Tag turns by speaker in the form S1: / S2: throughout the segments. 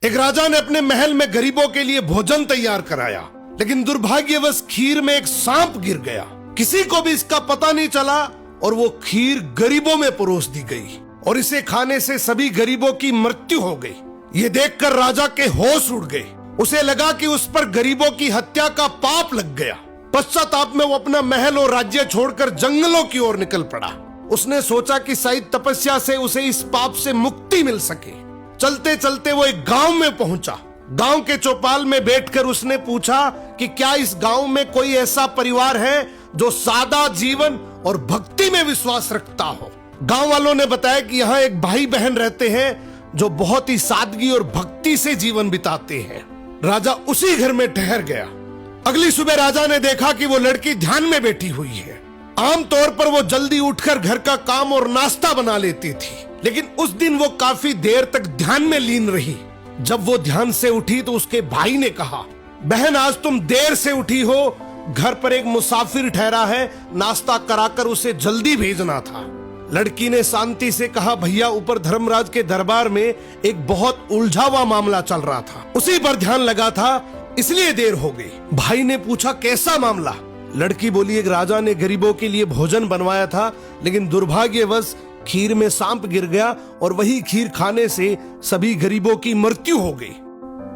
S1: एक राजा ने अपने महल में गरीबों के लिए भोजन तैयार कराया, लेकिन दुर्भाग्यवश खीर में एक सांप गिर गया। किसी को भी इसका पता नहीं चला और वो खीर गरीबों में परोस दी गई और इसे खाने से सभी गरीबों की मृत्यु हो गई। ये देखकर राजा के होश उड़ गए। उसे लगा कि उस पर गरीबों की हत्या का पाप लग गया। पश्चाताप में वो अपना महल और राज्य छोड़कर जंगलों की ओर निकल पड़ा। उसने सोचा कि शायद तपस्या से उसे इस पाप से मुक्ति मिल सके। चलते चलते वो एक गांव में पहुंचा। गांव के चौपाल में बैठकर उसने पूछा कि क्या इस गांव में कोई ऐसा परिवार है जो सादा जीवन और भक्ति में विश्वास रखता हो। गांव वालों ने बताया कि यहाँ एक भाई बहन रहते हैं जो बहुत ही सादगी और भक्ति से जीवन बिताते हैं। राजा उसी घर में ठहर गया। अगली सुबह राजा ने देखा कि वो लड़की ध्यान में बैठी हुई है। आमतौर पर वो जल्दी उठकर घर का काम और नाश्ता बना लेती थी, लेकिन उस दिन वो काफी देर तक ध्यान में लीन रही। जब वो ध्यान से उठी तो उसके भाई ने कहा, बहन आज तुम देर से उठी हो, घर पर एक मुसाफिर ठहरा है, नाश्ता कराकर उसे जल्दी भेजना था। लड़की ने शांति से कहा, भैया ऊपर धर्मराज के दरबार में एक बहुत उलझा हुआ मामला चल रहा था, उसी पर ध्यान लगा था, इसलिए देर हो गई। भाई ने पूछा, कैसा मामला? लड़की बोली, एक राजा ने गरीबों के लिए भोजन बनवाया था, लेकिन दुर्भाग्यवश खीर में सांप गिर गया और वही खीर खाने से सभी गरीबों की मृत्यु हो गई।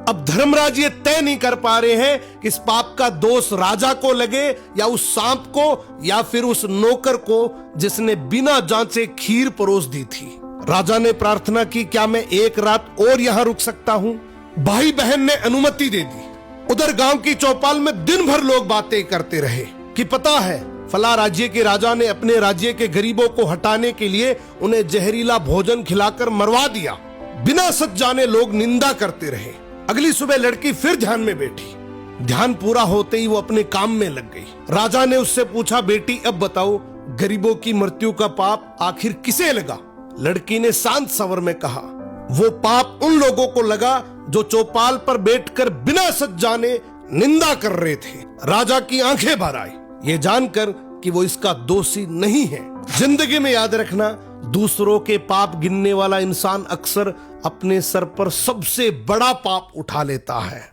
S1: अब धर्मराज ये तय नहीं कर पा रहे हैं कि इस पाप का दोष राजा को लगे या उस सांप को या फिर उस नौकर को जिसने बिना जांचे खीर परोस दी थी। राजा ने प्रार्थना की, क्या मैं एक रात और यहाँ रुक सकता हूँ? भाई बहन ने अनुमति दे दी। उधर गांव की चौपाल में दिन भर लोग बातें करते रहे कि पता है फला राज्य के राजा ने अपने राज्य के गरीबों को हटाने के लिए उन्हें जहरीला भोजन खिलाकर मरवा दिया। बिना सच जाने लोग निंदा करते रहे। अगली सुबह लड़की फिर ध्यान में बैठी। ध्यान पूरा होते ही वो अपने काम में लग गई। राजा ने उससे पूछा, बेटी अब बताओ गरीबों की मृत्यु का पाप आखिर किसे लगा? लड़की ने शांत स्वर में कहा, वो पाप उन लोगों को लगा जो चौपाल पर बैठकर बिना सच जाने निंदा कर रहे थे। राजा की आंखें भर आई, ये जानकर कि वो इसका दोषी नहीं है। जिंदगी में याद रखना, दूसरों के पाप गिनने वाला इंसान अक्सर अपने सर पर सबसे बड़ा पाप उठा लेता है।